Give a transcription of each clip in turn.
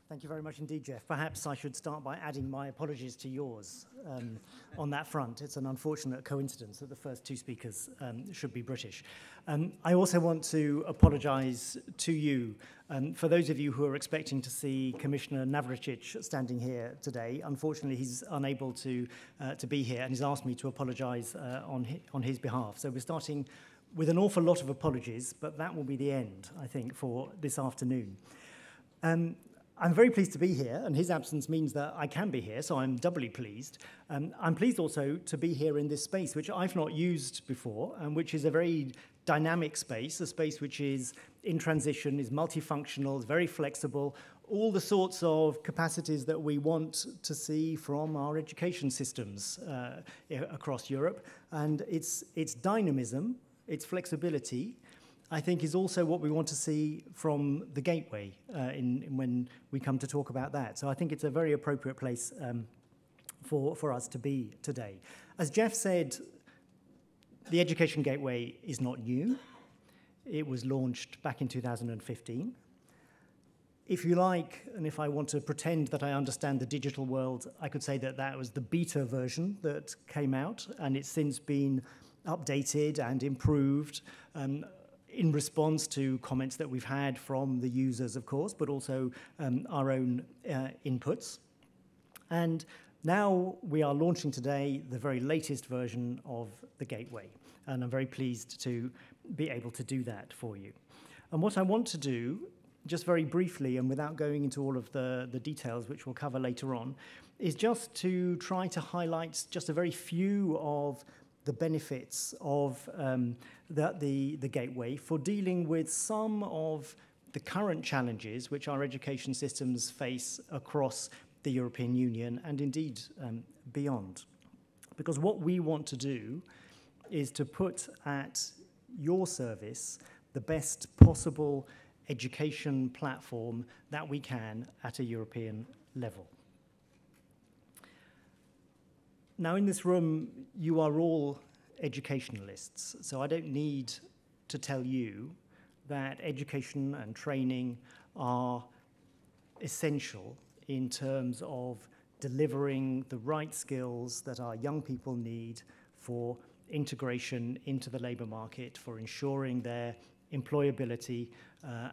Thank you very much indeed, Jeff. Perhaps I should start by adding my apologies to yours on that front. It's an unfortunate coincidence that the first two speakers should be British. I also want to apologise to you. For those of you who are expecting to see Commissioner Navracsics standing here today, unfortunately he's unable to be here, and he's asked me to apologise on his behalf. So we're starting with an awful lot of apologies, but that will be the end, I think, for this afternoon. I'm very pleased to be here, and his absence means that I can be here, so I'm doubly pleased. I'm pleased also to be here in this space, which I've not used before, and which is a very dynamic space, a space which is in transition, is multifunctional, is very flexible, all the sorts of capacities that we want to see from our education systems across Europe. And its dynamism, its flexibility, I think is also what we want to see from the Gateway when we come to talk about that. So I think it's a very appropriate place for us to be today. As Jeff said, the Education Gateway is not new. It was launched back in 2015. If you like, and if I want to pretend that I understand the digital world, I could say that that was the beta version that came out, and it's since been updated and improved in response to comments that we've had from the users, of course, but also our own inputs. And now we are launching today the very latest version of the Gateway, and I'm very pleased to be able to do that for you. And what I want to do, just very briefly and without going into all of the details, which we'll cover later on, is just to try to highlight just a very few of the benefits of the Gateway for dealing with some of the current challenges which our education systems face across the European Union and indeed beyond. Because what we want to do is to put at your service the best possible education platform that we can at a European level. Now, in this room, you are all educationalists, so I don't need to tell you that education and training are essential in terms of delivering the right skills that our young people need for integration into the labour market, for ensuring their employability,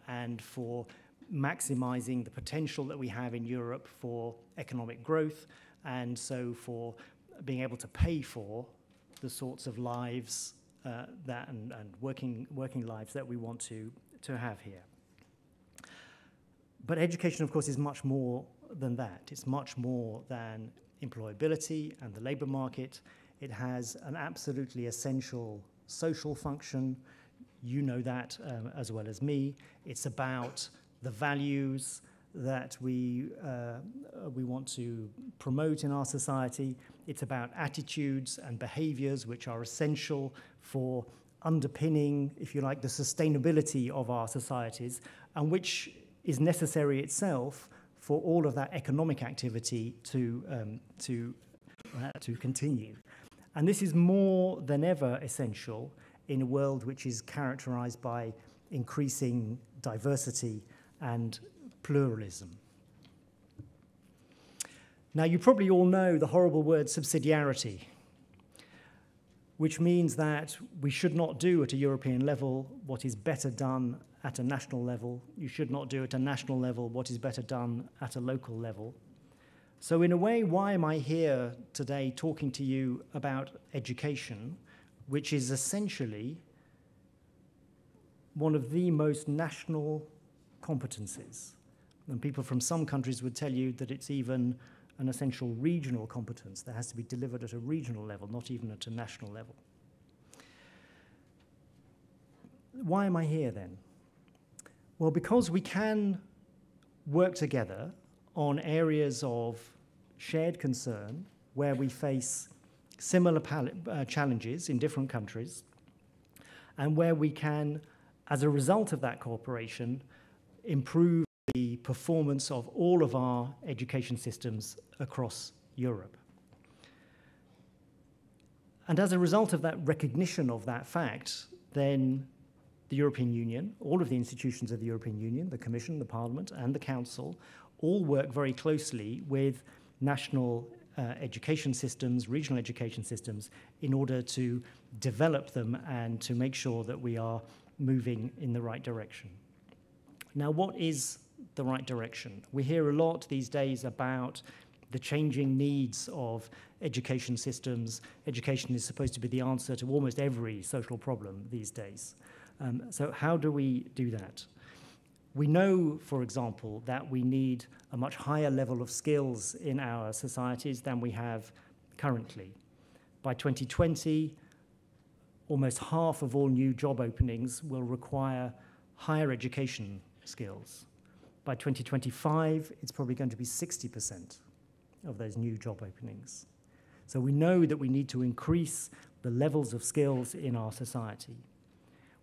and for maximising the potential that we have in Europe for economic growth, and so for being able to pay for the sorts of lives and working lives that we want to have here. But education, of course, is much more than that. It's much more than employability and the labour market. It has an absolutely essential social function. You know that as well as me. It's about the values that we want to promote in our society. It's about attitudes and behaviours which are essential for underpinning, if you like, the sustainability of our societies, and which is necessary itself for all of that economic activity to continue. And this is more than ever essential in a world which is characterised by increasing diversity and pluralism. Now, you probably all know the horrible word subsidiarity, which means that we should not do at a European level what is better done at a national level. You should not do at a national level what is better done at a local level. So in a way, why am I here today talking to you about education, which is essentially one of the most national competencies? And people from some countries would tell you that it's even an essential regional competence that has to be delivered at a regional level, not even at a national level. Why am I here then? Well, because we can work together on areas of shared concern where we face similar challenges in different countries, and where we can, as a result of that cooperation, improve the performance of all of our education systems across Europe. And as a result of that recognition of that fact, then the European Union, all of the institutions of the European Union, the Commission, the Parliament, and the Council, all work very closely with national education systems, regional education systems, in order to develop them and to make sure that we are moving in the right direction. Now, what is the right direction? We hear a lot these days about the changing needs of education systems. Education is supposed to be the answer to almost every social problem these days. So how do we do that? We know, for example, that we need a much higher level of skills in our societies than we have currently. By 2020, almost half of all new job openings will require higher education skills. By 2025, it's probably going to be 60% of those new job openings. So we know that we need to increase the levels of skills in our society.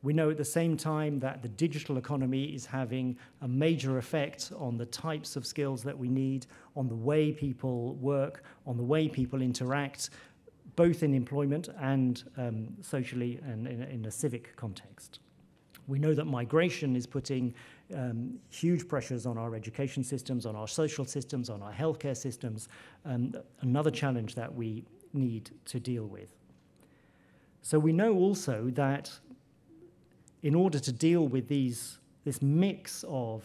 We know at the same time that the digital economy is having a major effect on the types of skills that we need, on the way people work, on the way people interact, both in employment and socially and in a civic context. We know that migration is putting huge pressures on our education systems, on our social systems, on our healthcare systems, another challenge that we need to deal with. So we know also that in order to deal with this mix of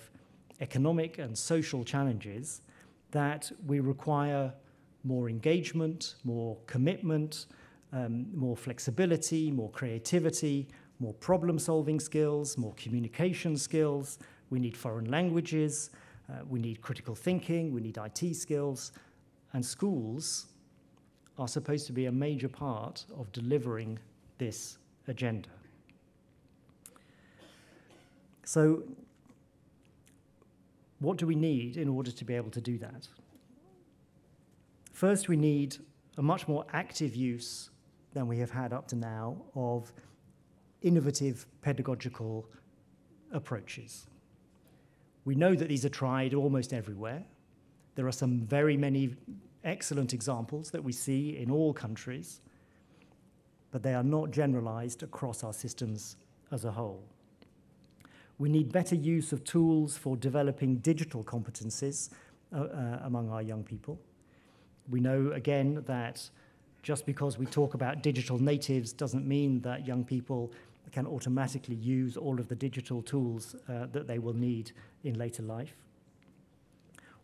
economic and social challenges, that we require more engagement, more commitment, more flexibility, more creativity, more problem-solving skills, more communication skills. We need foreign languages, we need critical thinking, we need IT skills, and schools are supposed to be a major part of delivering this agenda. So what do we need in order to be able to do that? First, we need a much more active use than we have had up to now of innovative pedagogical approaches. We know that these are tried almost everywhere. There are some very many excellent examples that we see in all countries, but they are not generalized across our systems as a whole. We need better use of tools for developing digital competencies among our young people. We know, again, that just because we talk about digital natives doesn't mean that young people can automatically use all of the digital tools that they will need in later life.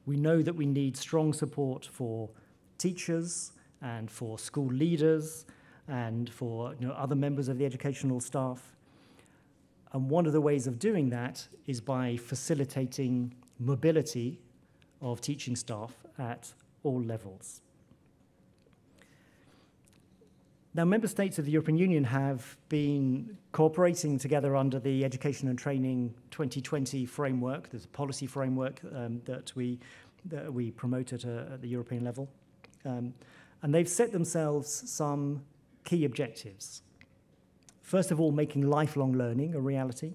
We know that we need strong support for teachers and for school leaders and for other members of the educational staff. And one of the ways of doing that is by facilitating mobility of teaching staff at all levels. Now, member states of the European Union have been cooperating together under the Education and Training 2020 framework. There's a policy framework that we promote at the European level. And they've set themselves some key objectives. First of all, making lifelong learning a reality.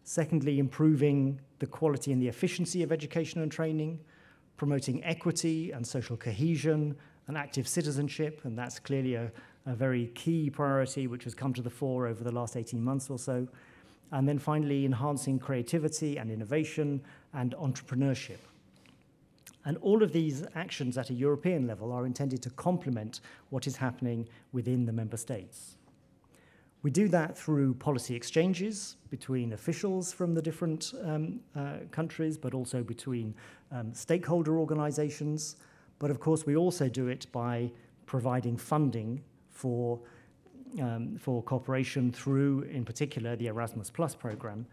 Secondly, improving the quality and the efficiency of education and training, promoting equity and social cohesion and active citizenship, and that's clearly a very key priority which has come to the fore over the last 18 months or so. And then finally, enhancing creativity and innovation and entrepreneurship. And all of these actions at a European level are intended to complement what is happening within the member states. We do that through policy exchanges between officials from the different countries, but also between stakeholder organizations. But of course, we also do it by providing funding for cooperation through, in particular, the Erasmus Plus program,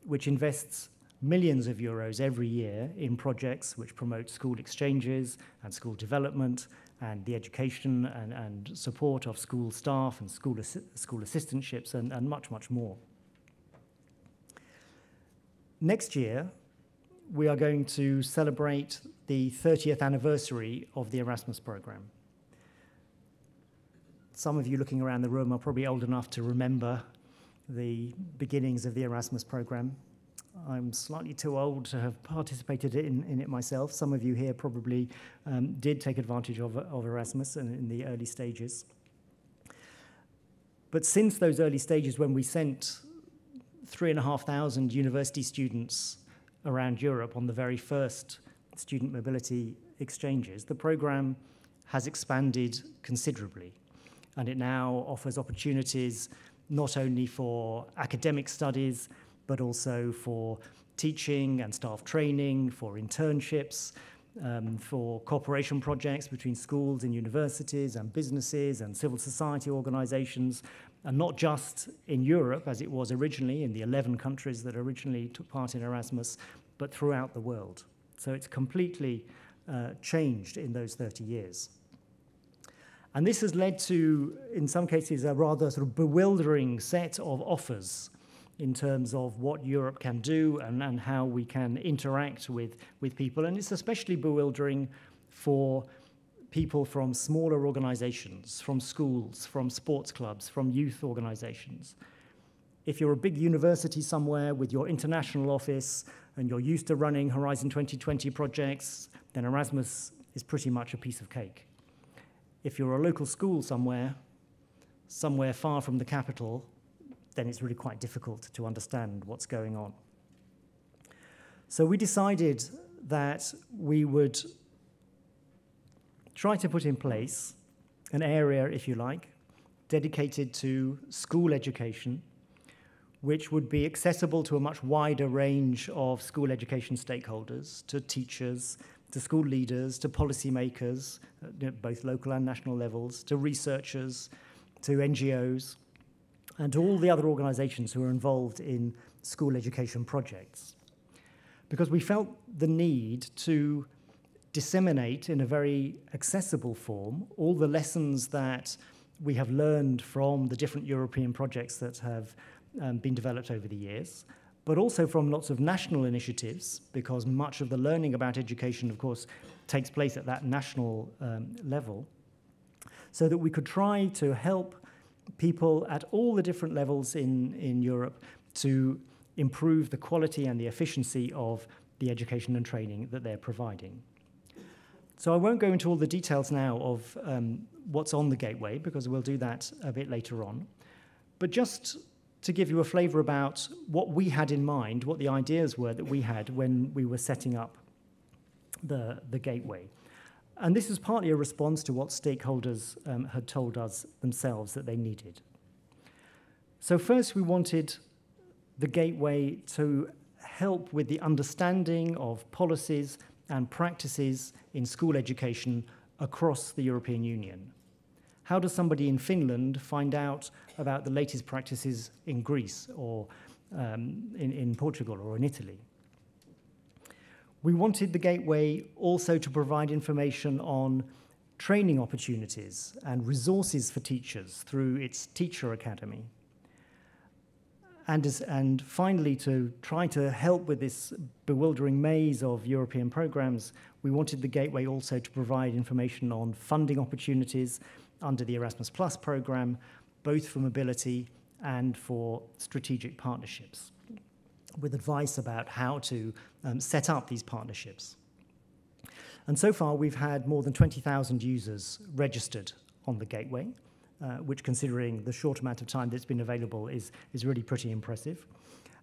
which invests millions of euros every year in projects which promote school exchanges and school development and the education and support of school staff and school assistantships and much, much more. Next year, we are going to celebrate the 30th anniversary of the Erasmus program. Some of you looking around the room are probably old enough to remember the beginnings of the Erasmus program. I'm slightly too old to have participated in it myself. Some of you here probably did take advantage of Erasmus in the early stages. But since those early stages when we sent 3,500 university students around Europe on the very first student mobility exchanges, the program has expanded considerably, and it now offers opportunities not only for academic studies, but also for teaching and staff training, for internships, for cooperation projects between schools and universities and businesses and civil society organizations, and not just in Europe, as it was originally, in the 11 countries that originally took part in Erasmus, but throughout the world. So it's completely changed in those 30 years. And this has led to, in some cases, a rather sort of bewildering set of offers in terms of what Europe can do and how we can interact with people. And it's especially bewildering for people from smaller organizations, from schools, from sports clubs, from youth organizations. If you're a big university somewhere with your international office and you're used to running Horizon 2020 projects, then Erasmus is pretty much a piece of cake. If you're a local school somewhere far from the capital, then it's really quite difficult to understand what's going on. So we decided that we would try to put in place an area, if you like, dedicated to school education, which would be accessible to a much wider range of school education stakeholders, to teachers, to school leaders, to policymakers, both local and national levels, to researchers, to NGOs, and to all the other organizations who are involved in school education projects. Because we felt the need to disseminate in a very accessible form all the lessons that we have learned from the different European projects that have been developed over the years, but also from lots of national initiatives, because much of the learning about education, of course, takes place at that national level, so that we could try to help people at all the different levels in Europe to improve the quality and the efficiency of the education and training that they're providing. So I won't go into all the details now of what's on the gateway, because we'll do that a bit later on. But just to give you a flavour about what we had in mind, what the ideas were that we had when we were setting up the gateway. And this is partly a response to what stakeholders had told us themselves that they needed. So first, we wanted the gateway to help with the understanding of policies and practices in school education across the European Union. How does somebody in Finland find out about the latest practices in Greece or in Portugal or in Italy? We wanted the gateway also to provide information on training opportunities and resources for teachers through its teacher academy. And finally, to try to help with this bewildering maze of European programs, we wanted the gateway also to provide information on funding opportunities under the Erasmus Plus program, both for mobility and for strategic partnerships, with advice about how to set up these partnerships. And so far, we've had more than 20,000 users registered on the gateway, which, considering the short amount of time that's been available, is really pretty impressive.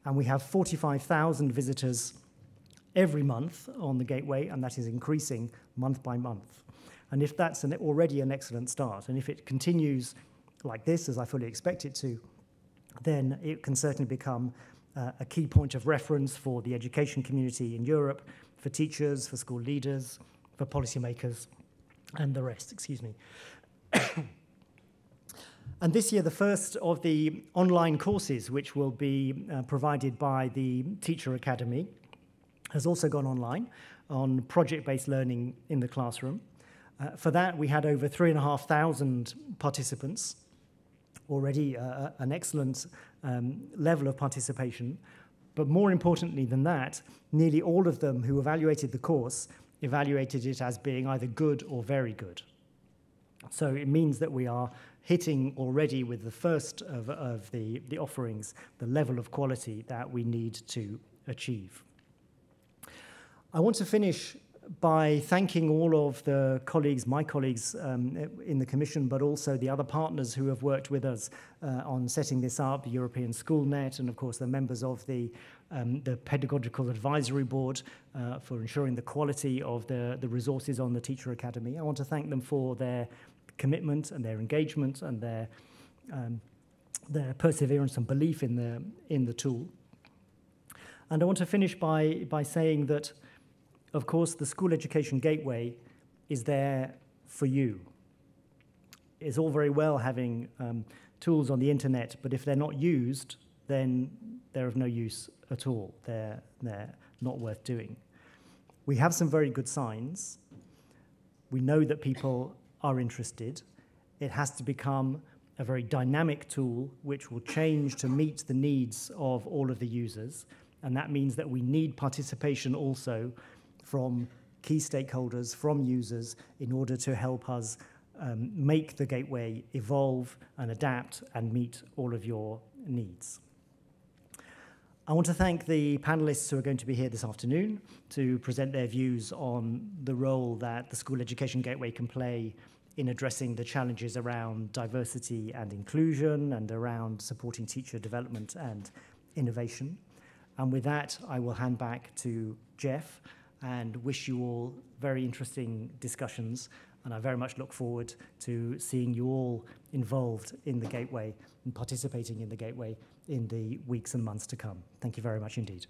And we have 45,000 visitors every month on the gateway, and that is increasing month by month. And if that's already an excellent start, and if it continues like this, as I fully expect it to, then it can certainly become a key point of reference for the education community in Europe, for teachers, for school leaders, for policymakers, and the rest, excuse me. And this year, the first of the online courses, which will be provided by the Teacher Academy, has also gone online on project-based learning in the classroom. For that, we had over 3,500 participants, already an excellent level of participation. But more importantly than that, nearly all of them who evaluated the course evaluated it as being either good or very good. So it means that we are hitting already with the first of the offerings the level of quality that we need to achieve. I want to finish by thanking all of the colleagues, my colleagues in the Commission, but also the other partners who have worked with us on setting this up, the European SchoolNet, and of course the members of the Pedagogical Advisory Board for ensuring the quality of the resources on the Teacher Academy. I want to thank them for their commitment and their engagement and their perseverance and belief in the tool. And I want to finish by saying that, of course, the School Education Gateway is there for you. It's all very well having tools on the internet, but if they're not used, then they're of no use at all. They're not worth doing. We have some very good signs. We know that people are interested. It has to become a very dynamic tool which will change to meet the needs of all of the users. And that means that we need participation also from key stakeholders, from users, in order to help us make the gateway evolve and adapt and meet all of your needs. I want to thank the panelists who are going to be here this afternoon to present their views on the role that the School Education Gateway can play in addressing the challenges around diversity and inclusion and around supporting teacher development and innovation. And with that, I will hand back to Jeff and wish you all very interesting discussions. And I very much look forward to seeing you all involved in the Gateway and participating in the Gateway in the weeks and months to come. Thank you very much indeed.